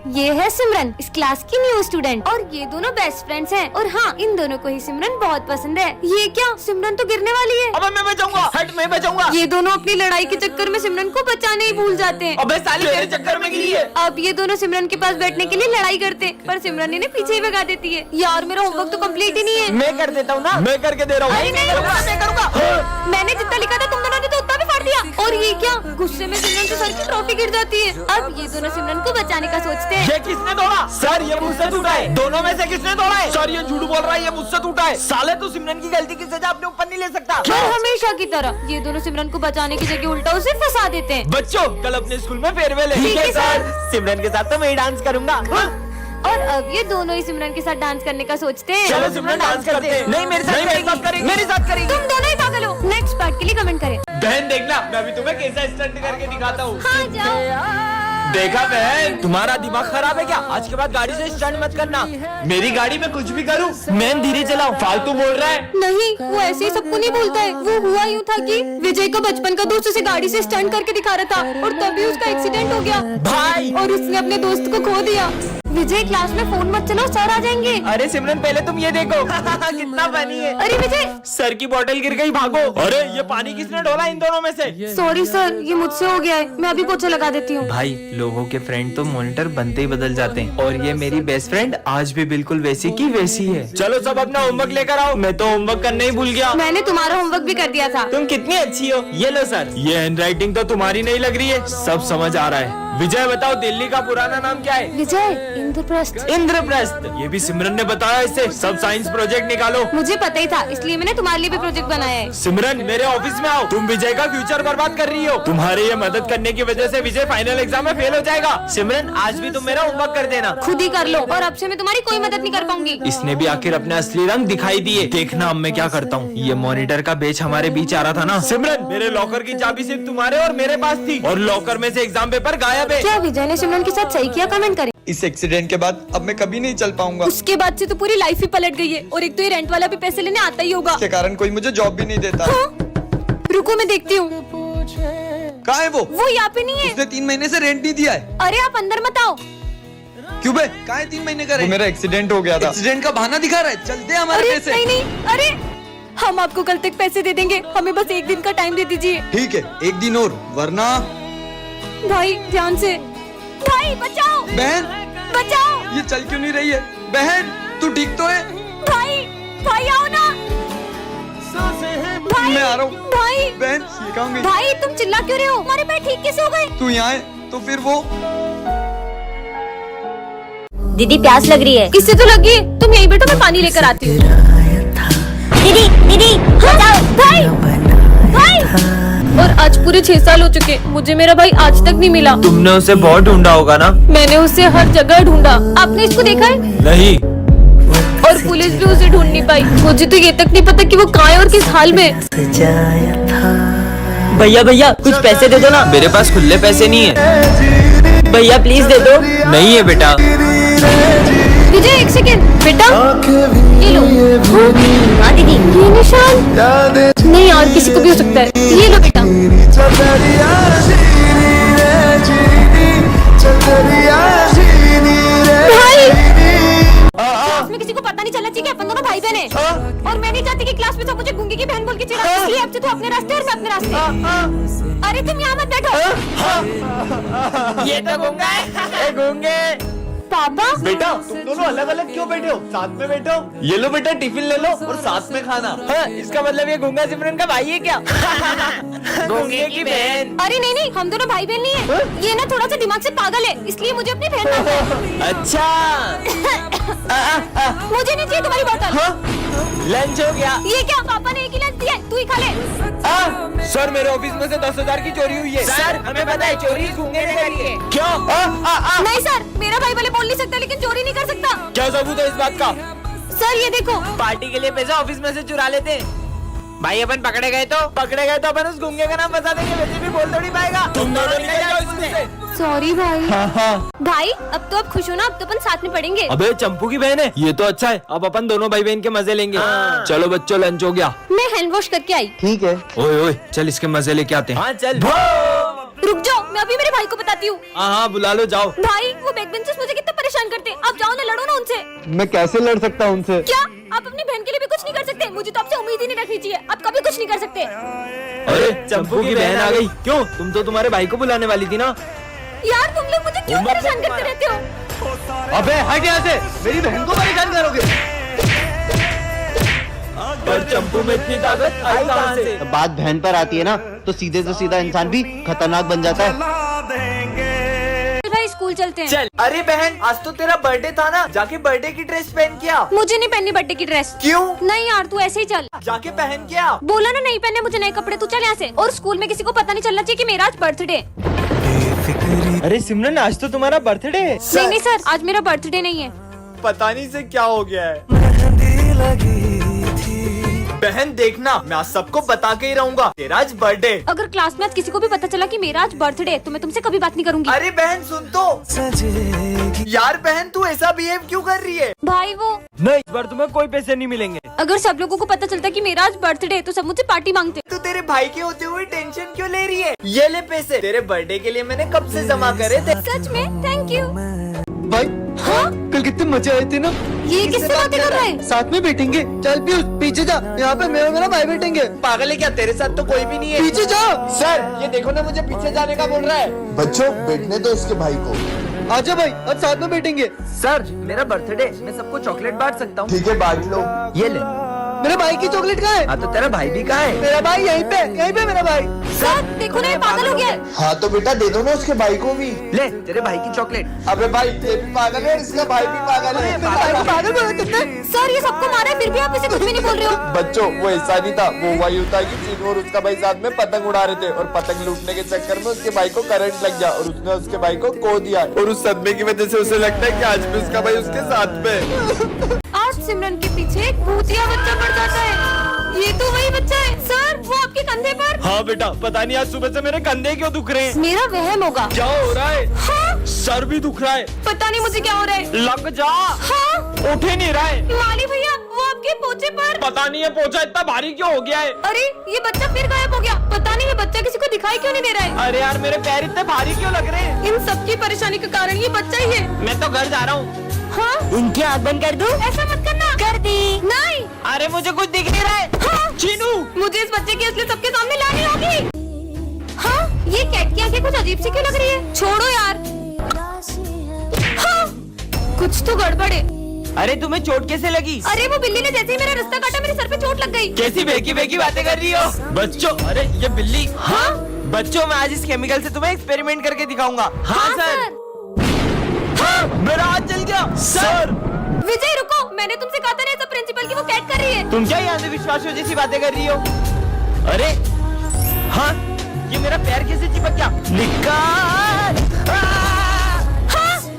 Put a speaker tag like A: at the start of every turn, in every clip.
A: ये है सिमरन, इस क्लास की न्यू स्टूडेंट, और ये दोनों बेस्ट फ्रेंड्स हैं। और हाँ, इन दोनों को ही सिमरन बहुत पसंद है। ये क्या, सिमरन तो गिरने वाली है।
B: अबे मैं बचाऊंगा, हट मैं बचाऊंगा।
A: ये दोनों अपनी लड़ाई के चक्कर में सिमरन को बचाने ही भूल जाते हैं।
B: अबे साली तेरे चक्कर में गिरी है।
A: अब ये दोनों सिमरन के पास बैठने के लिए लड़ाई करते, पर सिमरन इन्हें पीछे ही भगा देती है। यार मेरा होमवर्क तो कंप्लीट ही नहीं है।
B: मैं कर देता हूँ ना, मैं करके दे रहा हूँ। मैं करूँगा।
A: मैंने जितना लिखा था तुम दोनों ने तो उतना भी फाड़ दिया। और ये क्या, गुस्से में सिमरन से सर की ट्रॉफी गिर जाती है। अब ये दोनों सिमरन को बचाने का सोचते हैं।
B: ये किसने तोड़ा? सर ये मुझसे टूटा है। दोनों में से किसने तोड़ा है? सर ये झूठ बोल रहा है, ये मुझसे टूटा है। साले तू सिमरन की गलती की सजा अपने ऊपर नहीं ले सकता।
A: और हमेशा की तरह ये दोनों सिमरन को बचाने की जगह उल्टा उसे फंसा देते हैं।
B: बच्चों कल अपने स्कूल में फेयरवेल है।
A: ठीक है सर।
B: सिमरन के साथ तो मैं ही डांस करूंगा।
A: और अब ये दोनों ही सिमरन के साथ डांस करने का सोचते हैं।
B: चलो सिमरन डांस करते हैं। नहीं मेरे साथ करेंगे, मेरे साथ करेंगे।
A: तुम दोनों ही पागल हो। नेक्स्ट पार्ट के लिए कमेंट करें।
B: बहन देखना, मैं भी तुम्हें कैसा स्टंट करके दिखाता हूँ।
A: हाँ जाओ।
B: देखा बहन, तुम्हारा दिमाग खराब है क्या? आज के बाद गाड़ी से स्टंट मत करना। मेरी गाड़ी में कुछ भी करूँ मैं धीरे चलाओ, फालतू बोल रहा है।
A: नहीं, वो ऐसे ही सबको नहीं बोलता है। वो हुआ यूँ था कि विजय का बचपन का दोस्त उसे गाड़ी से स्टंट करके दिखा रहा था, और तभी उसका एक्सीडेंट हो गया
B: भाई,
A: और उसने अपने दोस्त को खो दिया। विजय क्लास में फोन मत चलाओ, सर आ जाएंगे।
B: अरे सिमरन पहले तुम ये देखो। कितना फनी है।
A: अरे विजय,
B: सर की बोतल गिर गई, भागो। अरे ये पानी किसने डोला इन दोनों में से?
A: सॉरी सर, ये मुझसे हो गया है। मैं अभी पोछा लगा देती हूँ।
C: भाई लोगों के फ्रेंड तो मॉनिटर बनते ही बदल जाते हैं, और ये मेरी बेस्ट फ्रेंड आज भी बिल्कुल वैसी की वैसी है।
B: चलो सब अपना होमवर्क लेकर आओ। मैं तो होमवर्क करने ही भूल गया।
A: मैंने तुम्हारा होमवर्क भी कर दिया था।
B: तुम कितनी अच्छी हो। ये लो सर। ये हैंडराइटिंग तो तुम्हारी नहीं लग रही है। सब समझ आ रहा है। विजय बताओ, दिल्ली का पुराना नाम क्या है?
A: विजय, इंद्रप्रस्थ।
B: इंद्रप्रस्थ। ये भी सिमरन ने बताया। इससे सब साइंस प्रोजेक्ट निकालो।
A: मुझे पता ही था, इसलिए मैंने तुम्हारे लिए भी प्रोजेक्ट बनाया है।
B: सिमरन मेरे ऑफिस में आओ। तुम विजय का फ्यूचर बर्बाद कर रही हो। तुम्हारे ये मदद करने की वजह से विजय फाइनल एग्जाम में फेल हो जाएगा। सिमरन आज भी तुम मेरा होमवर्क कर देना।
A: खुद ही कर लो, और अब से मैं तुम्हारी कोई मदद नहीं कर पाऊंगी।
C: इसने भी आखिर अपने असली रंग दिखाई दिए। देखना अब मैं क्या करता हूँ। ये मॉनिटर का बेच हमारे बीच आ रहा था ना।
B: सिमरन मेरे लॉकर की चाबी सिर्फ तुम्हारे और मेरे पास थी, और लॉकर में से एग्जाम पेपर गायब है।
A: क्या विजय ने सिमरन के साथ सही किया? कमेंट करें।
D: इस एक्सीडेंट के बाद अब मैं कभी नहीं चल पाऊंगा।
A: उसके बाद से तो पूरी लाइफ ही पलट गई है, और एक तो ये रेंट वाला भी पैसे लेने आता ही होगा।
D: इसके कारण कोई मुझे जॉब भी नहीं देता।
A: हाँ? रुको मैं देखती हूँ।
D: कहाँ है वो?
A: यहाँ पे नहीं है।
D: उसने 3 महीने से रेंट नहीं दिया है।
A: अरे आप अंदर मत आओ।
D: क्यों बे? कहाँ है 3 महीने का रेंट? मेरा एक्सीडेंट हो गया था। एक्सीडेंट का बहाना दिखा रहा है। चलते हैं हमारे
A: अरे
D: पैसे।
A: नहीं नहीं, अरे हम आपको कल तक पैसे दे देंगे, हमें बस एक दिन का टाइम दे दीजिए।
D: ठीक है, एक दिन और, वरना।
A: भाई ध्यान से। भाई बचाओ,
D: बहन
A: बचाओ।
D: ये चल क्यों नहीं रही है? बहन तू ठीक तो है?
A: भाई, भाई आओ ना। भाई
D: मैं आ रहा हूँ।
A: भाई,
D: बहन ये कहाँ गई?
A: भाई तुम चिल्ला क्यों रहे हो? हमारे पैर ठीक कैसे हो गए?
D: तू यहाँ है तो फिर वो।
E: दीदी प्यास लग रही है।
A: किससे तो लगी, तुम यहीं बैठो, मैं पानी लेकर आती हूँ।
E: दीदी दीदी बचाओ।
A: भाई भाई, और आज पूरे 6 साल हो चुके, मुझे मेरा भाई आज तक नहीं मिला।
C: तुमने उसे बहुत ढूंढा होगा ना?
A: मैंने उसे हर जगह ढूंढा। आपने इसको देखा है?
C: नहीं।
A: और पुलिस भी उसे ढूंढ नहीं पाई। मुझे तो ये तक नहीं पता कि वो कहाँ है और किस हाल में।
E: भैया भैया कुछ पैसे दे दो ना।
C: मेरे पास खुले पैसे नहीं है।
E: भैया प्लीज दे दो।
C: नहीं है बेटा।
A: विजय एक सेकेंड बेटा, ये लो।
E: हाँ दीदी।
A: ये निशान नहीं यार, किसी को भी हो सकता है। ये लो बेटा। भाई, क्लास में किसी को पता नहीं चलना चाहिए कि अपन दोनों भाई बहन हैं। और मैं नहीं चाहती कि क्लास में सब मुझे गूंगी की बहन बोल के चिढ़ाए। इसलिए अब से तू अपने रास्ते और मैं अपने रास्ते। अरे तुम यहाँ मत बैठो।
B: ये तो गूंगा है। गूंगे।
A: पापा
B: बेटा तुम दोनों अलग अलग क्यों बैठे हो? साथ में बैठो। ये लो बेटा, टिफिन ले लो और साथ में खाना। हाँ, इसका मतलब ये गूंगा सिमरन का भाई है क्या? गूंगे की बहन।
A: अरे नहीं नहीं, हम दोनों भाई बहन नहीं है। ये ना थोड़ा सा दिमाग से पागल है, इसलिए मुझे अपनी बहन मानता है।
B: अच्छा।
A: मुझे नहीं चाहिए तुम्हारी बोतल।
B: लंच हो गया।
A: ये क्या, पापा ने एक ही लंच दिया है, तू ही खा ले।
B: सर मेरे ऑफिस में से 10,000 की चोरी हुई है। सर हमें पता है, चोरी गूंगे ने करी है। क्यों?
A: नहीं सर, मेरा भाई भले बोल नहीं सकता लेकिन चोरी नहीं कर सकता।
B: क्या सबूत है इस बात का?
A: सर ये देखो।
B: पार्टी के लिए पैसा ऑफिस में से चुरा लेते हैं। भाई अपन पकड़े गए तो अपन उस गूंगे का नाम बता देंगे। वैसे भी बोल थोड़ी पाएगा। तुम दोनों निकल जाओ इसमें से।
A: सॉरी भाई। भाई अब तो आप खुश हो ना? अब तो अपन साथ में पढ़ेंगे।
C: अबे चंपू की बहन है ये तो अच्छा है। अब अपन दोनों भाई बहन के मजे लेंगे। चलो बच्चों लंच हो गया।
A: मैं हैंड वॉश करके आई।
D: ठीक है।
C: ओए ओए चल इसके मजे लेके आते हैं।
B: हाँ चल।
A: रुक जाओ, मैं अभी मेरे भाई को बताती हूँ।
C: हाँ बुला लो, जाओ।
A: भाई वो बैक बेंचर्स मुझे कितना परेशान करते हैं, आप जाओ ना, लड़ो ना उनसे।
B: मैं कैसे लड़ सकता हूँ उनसे?
A: क्या आप अपनी बहन के लिए भी कुछ नहीं कर सकते? मुझे तो आपसे उम्मीद ही नहीं रखनी चाहिए, आप कभी कुछ नहीं कर सकते।
C: अरे चंपू की बहन आ गई। क्यों, तुम तो तुम्हारे भाई को बुलाने वाली थी ना?
A: यार तुम लोग मुझे क्यों परेशान करते रहते हो?
B: अबे हट यहाँ से, मेरी बहन को परेशान करोगे।
C: पर चंपू में इतनी ताकत आई कहाँ से?
B: बात बहन पर आती है ना, तो सीधे से सीधा इंसान भी खतरनाक बन जाता है।
A: भाई स्कूल चलते हैं।
C: चल। अरे बहन, आज तो तेरा बर्थडे था ना, जाके बर्थडे की ड्रेस पहन के आ।
A: मुझे नहीं पहननी बर्थडे की ड्रेस।
C: क्यों?
A: नहीं यार तू ऐसे ही चल।
C: जाके पहन के आ।
A: बोला ना नहीं पहनने मुझे नए कपड़े, तू चल यहाँ से। और स्कूल में किसी को पता नहीं चलना चाहिए कि मेरा आज बर्थडे।
C: अरे सिमरन, आज तो तुम्हारा बर्थडे है।
A: नहीं सर, आज मेरा बर्थडे नहीं है।
C: पता नहीं से क्या हो गया है। बहन देखना, मैं आज सबको बता के ही रहूंगा तेरा आज बर्थडे।
A: अगर क्लास में आज किसी को भी पता चला कि मेरा आज बर्थडे है तो मैं तुमसे कभी बात नहीं करूंगी।
C: अरे बहन सुन तो। यार बहन, तू ऐसा बिहेव क्यों कर रही है?
A: भाई वो
C: नहीं, इस बार तुम्हें कोई पैसे नहीं मिलेंगे।
A: अगर सब लोगों को पता चलता कि मेरा आज बर्थडे है तो सब मुझसे पार्टी मांगते।
C: तू तेरे भाई के होते हुए टेंशन क्यों ले रही है? ये ले पैसे, तेरे बर्थडे के लिए मैंने कब से जमा करे थे।
A: सच में थैंक यू।
B: भाई हाँ, कल कितने मजे आए थे ना।
A: ये किससे बातें कर रहा है?
B: साथ में बैठेंगे। चल पीयूष पीछे जा, यहाँ पे मेरा भाई बैठेंगे।
C: पागल है क्या? तेरे साथ तो कोई भी नहीं है।
B: पीछे जा।
C: सर ये देखो ना, मुझे पीछे जाने का बोल रहा है।
F: बच्चों बैठने दो उसके भाई को।
B: आजा भाई, आज साथ में बैठेंगे।
C: सर मेरा बर्थडे, मैं सबको चॉकलेट बांट सकता हूँ।
F: ठीक है बांट लो।
C: ये ले।
B: मेरे भाई की चॉकलेट कहाँ है?
C: हाँ तो तेरा भाई भी कहाँ है?
B: मेरा भाई यहीं पे मेरा भाई।
A: सर देखो ना, ये पागल हो गया है।
F: हाँ तो बेटा दे दो ना उसके भाई को भी।
C: ले तेरे भाई की चॉकलेट।
F: अबे भाई ये भी पागल है, इसका भाई भी पागल है।
B: पागल बोला तुमने?
A: सर ये सबको मारा है फिर भी आप इसे कुछ भी नहीं बोल रहे हो।
F: बच्चों वो ऐसा नहीं था, वो वही होता है कि चीनू और उसका भाई साथ में पतंग उड़ा रहे थे और पतंग लूटने के चक्कर में उसके भाई को करंट लग गया और उसने उसके भाई को खो दिया और उस सदमे की वजह से उसे लगता है कि आज भी उसका भाई उसके साथ में।
A: आज सिमरन के पीछे एक भूतिया बच्चा पड़ जाता है। ये तो वही बच्चा है सर, वो आपके कंधे पर।
C: हाँ बेटा, पता नहीं आज सुबह से मेरे कंधे क्यों दुख रहे हैं।
A: मेरा वहम होगा।
C: क्या हो रहा है?
A: हाँ?
C: सर भी दुख रहा है।
A: पता नहीं मुझे क्या हो रहा है।
C: लग जा।
A: हाँ?
C: उठ ही नहीं रहा है।
A: माली भैया वो आपके पोचे पर।
C: पता नहीं है पोछा इतना भारी क्यों हो गया है।
A: अरे ये बच्चा फिर गायब हो गया। पता नहीं ये बच्चा किसी को दिखाई क्यों नहीं दे रहा है।
C: अरे यार मेरे पैर इतने भारी क्यों लग रहे हैं?
A: इन सबकी परेशानी का कारण ये बच्चा ही है।
C: मैं तो घर जा रहा हूँ।
A: हाँ?
E: इनकी आँख बंद कर दूं?
A: ऐसा मत करना।
E: कर दी।
A: नहीं।
C: अरे मुझे कुछ दिख नहीं रहा है।
A: हाँ?
C: चीनू,
A: मुझे इस बच्चे की असली सबके सामने लानी होगी। हाँ? ये कैट की आंखें कुछ अजीब सी क्यों लग रही है? छोड़ो यार। हाँ? कुछ तो गड़बड़ है।
C: अरे तुम्हें चोट कैसे लगी?
A: अरे वो बिल्ली ने जैसे ही मेरा रास्ता काटा मेरे सर पे चोट लग गई।
C: कैसी बेकी बेकी बातें कर रही हो बच्चों? अरे ये बिल्ली।
A: हाँ?
C: बच्चों मैं आज इस केमिकल से तुम्हें एक्सपेरिमेंट करके दिखाऊंगा। हाँ सर। हाँ, मेरा हाथ जल गया। सर
A: विजय रुको, मैंने तुमसे कहा था ना सब प्रिंसिपल की वो कैट कर रही है।
C: तुम क्या यहाँ से विश्वास जैसी बातें कर रही हो? अरे हाँ, ये मेरा पैर कैसे चिपक गया? निकाल।
A: हाँ?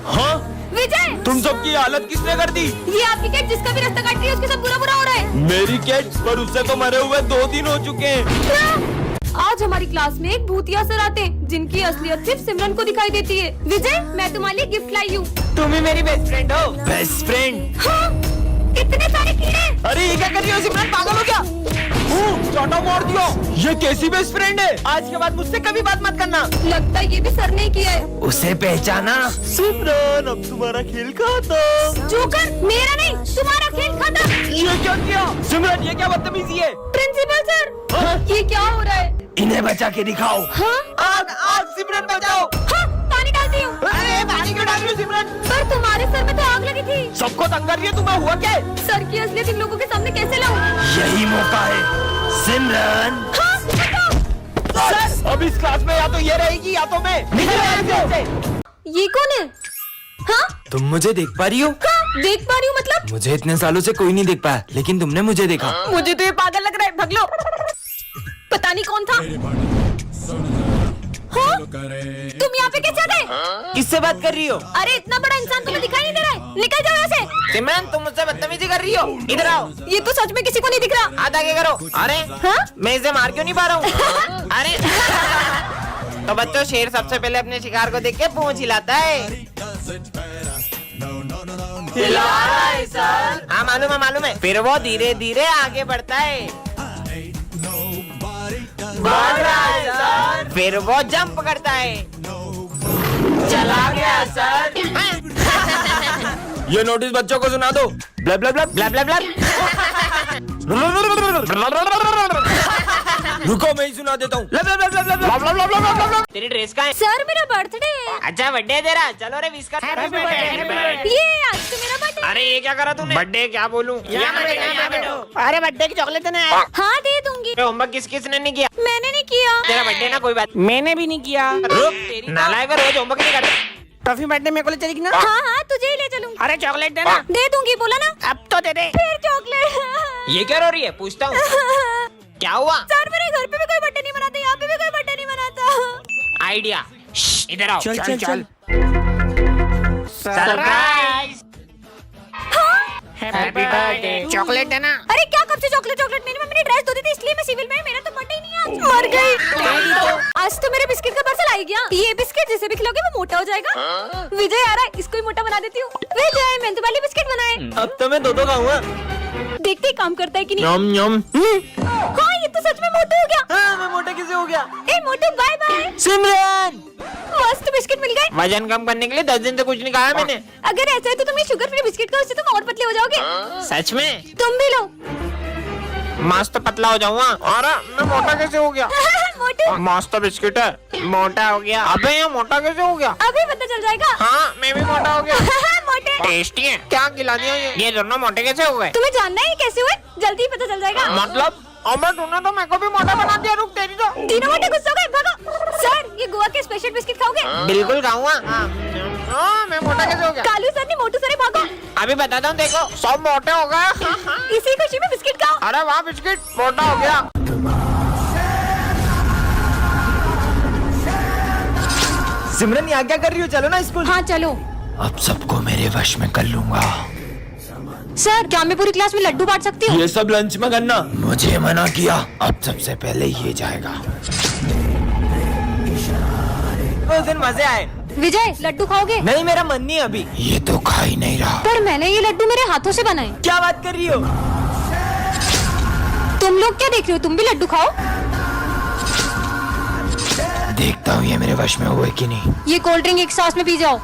C: हाँ?
A: विजय
C: तुम सबकी हालत किसने कर दी?
A: ये आपकी कैट जिसका भी रास्ता काट रही है उसके साथ बुरा बुरा हो रहा है।
C: मेरी कैट, पर उससे तो मरे हुए 2 दिन हो चुके हैं।
A: क्या? आज हमारी क्लास में एक भूतिया सर आते हैं जिनकी असलियत सिर्फ सिमरन को दिखाई देती है। विजय मैं तुम्हारे लिए गिफ्ट लाई हूँ।
C: तुम ही मेरी बेस्ट फ्रेंड हो। Best friend?
A: हाँ? इतने सारे कीड़े।
C: अरे ये क्या कर रही हो सिमरन, पागल हो क्या? चोटा मार दिया। ये कैसी बेस्ट फ्रेंड है? आज के बाद मुझसे कभी बात मत करना।
A: लगता है ये भी सर ने किया है।
C: उसे पहचाना? सिमरन अब तुम्हारा खेल खत्म।
A: जोकर मेरा नहीं तुम्हारा खेल खत्म।
C: ये क्या किया? सिमरन ये क्या बदतमीजी है?
A: प्रिंसिपल सर
C: हाँ?
A: ये क्या हो रहा है?
C: इन्हें बचा के दिखाओ।
A: हाँ?
C: आग आग, सिमरन बचाओ।
A: हाँ? पानी डालती हूँ।
C: अरे पानी क्यों डाल रही हो सिमरन?
A: पर तुम्हारे सर में तो आग लगी थी।
C: सबको तंग कर रही है, तुम्हें हुआ क्या है?
A: सर की असलियत इन लोगों के सामने कैसे लाऊं?
C: यही मौका है सिमरन।
A: हाँ? हटो।
C: सर अब इस क्लास में या तो ये रहेगी या तो मैं। निकल यहाँ से।
A: ये कौन है? हाँ?
C: तुम मुझे देख पा रही हो?
A: हाँ? देख पा रही हूँ मतलब?
C: मुझे इतने सालों से कोई नहीं देख पाया, लेकिन तुमने मुझे देखा।
A: मुझे तो ये पागल लग रहा है, भाग लो। पता नहीं कौन था। हाँ? तुम यहाँ पे कैसे आ गए?
C: किससे बात कर रही हो?
A: अरे इतना बड़ा इंसान तुम्हें दिखाई नहीं दे रहा है, निकल जाओ यहाँ से।
C: सिमरन तुम मुझसे बदतमीजी कर रही हो, इधर आओ।
A: ये तो सच में किसी को नहीं दिख रहा।
C: हाथ आगे करो। अरे
A: हाँ?
C: मैं इसे मार क्यों नहीं पा रहा हूँ? अरे तो बच्चों, शेर सबसे पहले अपने शिकार को देख के पूंछ हिलाता है। हाँ मालूम है। फिर वो धीरे धीरे आगे बढ़ता है।
B: भाग रहा है सर। फिर वो जंप करता है। चला गया सर।
C: ये नोटिस बच्चों को सुना दो।
B: Bulb bulb bulb bulb bulb
C: रुको मैं ही सुना देता हूँ।
B: तेरी ड्रेस का है?
A: सर मेरा बर्थडे है।
B: अच्छा बर्थडे है तेरा, चलो रे विश कर।
A: ये आज तो मेरा बर्थडे।
B: अरे ये क्या करा तूने? बर्थडे क्या बोलूं? अरे बर्थडे की चॉकलेट देना है।
A: हाँ दे दूंगी।
B: होमवर्क किस किसने नहीं किया?
A: मैंने नहीं किया।
B: तेरा बर्थडे ना, कोई बात। मैंने भी नहीं किया। नालायक है, रोज होमवर्क नहीं करता। टॉफी बर्थडे मेरे को ले चलेगी ना?
A: हाँ हाँ तुझे ही ले चलूंगी।
B: अरे चॉकलेट देना।
A: दे दूंगी बोला ना।
B: अब तो दे दे।
A: फिर चॉकलेट।
B: ये क्या रो रही है? पूछता हूँ क्या हुआ?
A: सर मेरे घर पे भी कोई बर्थडे नहीं मनाता, यहाँ पे भी कोई बर्थडे नहीं मनाता।
B: आइडिया, इधर आओ।
C: चल चल चल।
B: सरप्राइज। Happy birthday. चॉकलेट देना।
A: अरे क्या कब से चॉकलेट चॉकलेट? मेरी मम्मी ने ड्रेस धो दी थी इसलिए मैं सिविल में। मेरा तो बर्थडे ही नहीं है आज। मर गई। आज तो मेरे बिस्किट का पार्सल आ गया। ये बिस्किट जिसे भी खिलाओगे वो मोटा हो जाएगा। विजय आ रहा है, इसको ही मोटा बना देती हूँ। विजय मेहनत वाले बिस्किट बनाए।
C: अब तो मैं दो खाऊंगा।
A: देखते ही काम करता है कि नहीं।
C: यम यम।
A: हाँ ये तो सच में मोटा हो गया।
C: हाँ, मैं मोटा कैसे हो गया?
A: ए मोटू बाय बाय।
C: सिमरन
A: मस्त बिस्किट मिल गए।
B: वजन कम करने के लिए 10 दिन से कुछ नहीं खाया मैंने।
A: अगर ऐसा है तो तुम ये शुगर फ्री बिस्किट खाओ, इससे तुम और पतले हो जाओगे।
B: सच में?
A: तुम भी लो।
B: मस्त पतला हो जाऊंगा। अरे मैं मोटा कैसे हो गया?
A: मोटू
B: मस्त बिस्किट है, मोटा हो गया। अबे ये मोटा कैसे हो गया?
A: अभी पता चल जाएगा।
B: हाँ मैं भी मोटा हो गया।
A: मोटे।
B: टेस्टी है। क्या खिला दिया ये दोनों मोटे कैसे हो गए?
A: तुम्हें जानना है ये कैसे हुए? जल्दी ही पता चल जाएगा।
B: मतलब अबे तूने तो मेरे को भी मोटा बना दिया। रुक तेरी तो।
A: तीनों मोटे गुस्सा हो गए, भागो। सर ये गोवा के स्पेशल बिस्किट खाओगे?
B: बिल्कुल खाऊंगा। मैं मोटा कैसे हो गया?
A: कालू सर ने मोटू सर भागो।
B: अभी बताता हूँ, देखो सब मोटे हो गए।
A: इसी खुशी में बिस्किट खाओ।
B: अरे वाह बिस्किट मोटा हो गया।
C: सिमरन यहाँ क्या कर रही हो? चलो ना स्कूल।
A: हाँ चलो।
C: अब सबको मेरे वश में कर लूंगा।
A: सर क्या मैं पूरी क्लास में लड्डू बांट सकती हूँ?
C: ये सब लंच में करना। मुझे मना किया। अब सबसे पहले ये जाएगा। उस दिन मजे आए।
A: विजय लड्डू खाओगे?
C: नहीं मेरा मन नहीं अभी। ये तो खा ही नहीं रहा।
A: पर मैंने ये लड्डू मेरे हाथों से बनाए।
C: क्या बात कर रही हो?
A: तुम लोग क्या देख रहे हो? तुम भी लड्डू खाओ।
C: देखता हूँ ये मेरे वश में हुए कि नहीं।
A: ये कोल्ड ड्रिंक एक सांस में पी जाओ।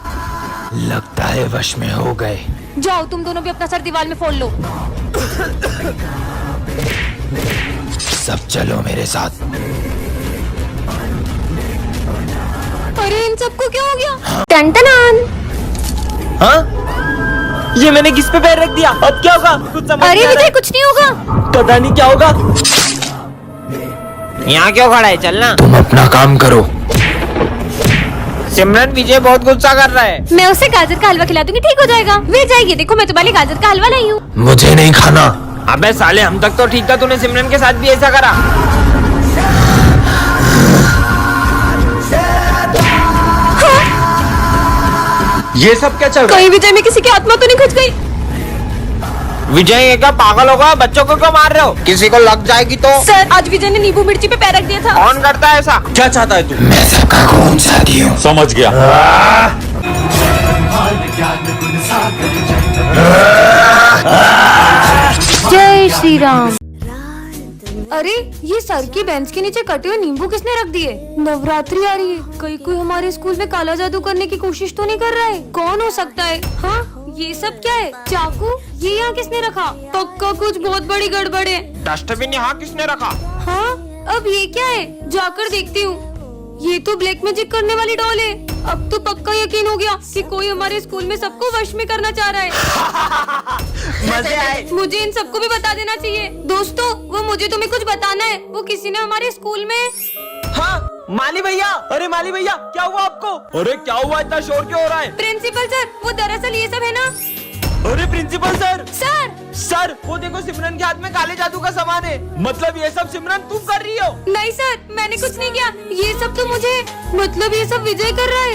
C: लगता है वश में हो गए।
A: जाओ तुम दोनों भी अपना सर दीवार में फोड़ लो।
C: सब चलो मेरे साथ।
A: अरे इन सबको क्या हो गया? टन-टनान।
C: हाँ? ये मैंने किस पे पैर रख दिया? अब क्या होगा? कुछ समझ
A: अरे
C: नहीं आ रहा
A: विजय
C: है।
A: कुछ नहीं होगा।
C: पता नहीं क्या होगा।
B: यहाँ क्यों खड़ा है? चलना।
C: तुम अपना काम करो।
B: सिमरन विजय बहुत गुस्सा कर रहा है।
A: मैं उसे गाजर का हलवा खिला दूंगी, ठीक हो जाएगा। विजय ये देखो मैं तुम्हारे लिए गाजर का हलवा लाई हूँ।
C: मुझे नहीं खाना।
B: अबे साले हम तक तो ठीक था, तूने सिमरन के साथ भी ऐसा करा।
C: ये सब क्या चल रहा है?
A: कहीं विजय में किसी की आत्मा तो नहीं खच गई?
B: विजय ये क्या पागल होगा? बच्चों को क्यों मार रहे हो? किसी को लग जाएगी तो?
A: सर आज विजय ने नींबू मिर्ची पे पैर रख दिया था।
B: कौन करता है ऐसा?
C: क्या चाहता है तू? मैं सबका खून चाहती हूँ।
G: समझ गया।
A: जय श्री राम। अरे ये सर की बेंच के नीचे कटे हुए नींबू किसने रख दिए? नवरात्रि आ रही है, कहीं कोई हमारे स्कूल में काला जादू करने की कोशिश तो नहीं कर रहा है? कौन हो सकता है? हाँ ये सब क्या है? चाकू? ये यहाँ किसने रखा? पक्का कुछ बहुत बड़ी गड़बड़ है।
B: डस्टबिन यहाँ किसने रखा?
A: हाँ अब ये क्या है? जाकर देखती हूँ। ये तो ब्लैक मैजिक करने वाली डॉल है। अब तो पक्का यकीन हो गया कि कोई हमारे स्कूल में सबको वश में करना चाह रहा है।
C: मजे आए।
A: मुझे इन सबको भी बता देना चाहिए। दोस्तों वो मुझे तुम्हें कुछ बताना है। वो किसी ने हमारे स्कूल में।
C: हाँ माली भैया। अरे माली भैया क्या हुआ आपको? अरे क्या हुआ? इतना शोर क्यों हो रहा है?
A: प्रिंसिपल सर वो दरअसल ये सब है ना।
C: अरे प्रिंसिपल सर।
A: सर
C: सर वो देखो सिमरन के हाथ में काले जादू का सामान है। मतलब ये सब सिमरन तुम कर रही हो?
A: नहीं सर मैंने कुछ नहीं किया। ये सब तो मुझे मतलब ये सब विजय कर रहा है।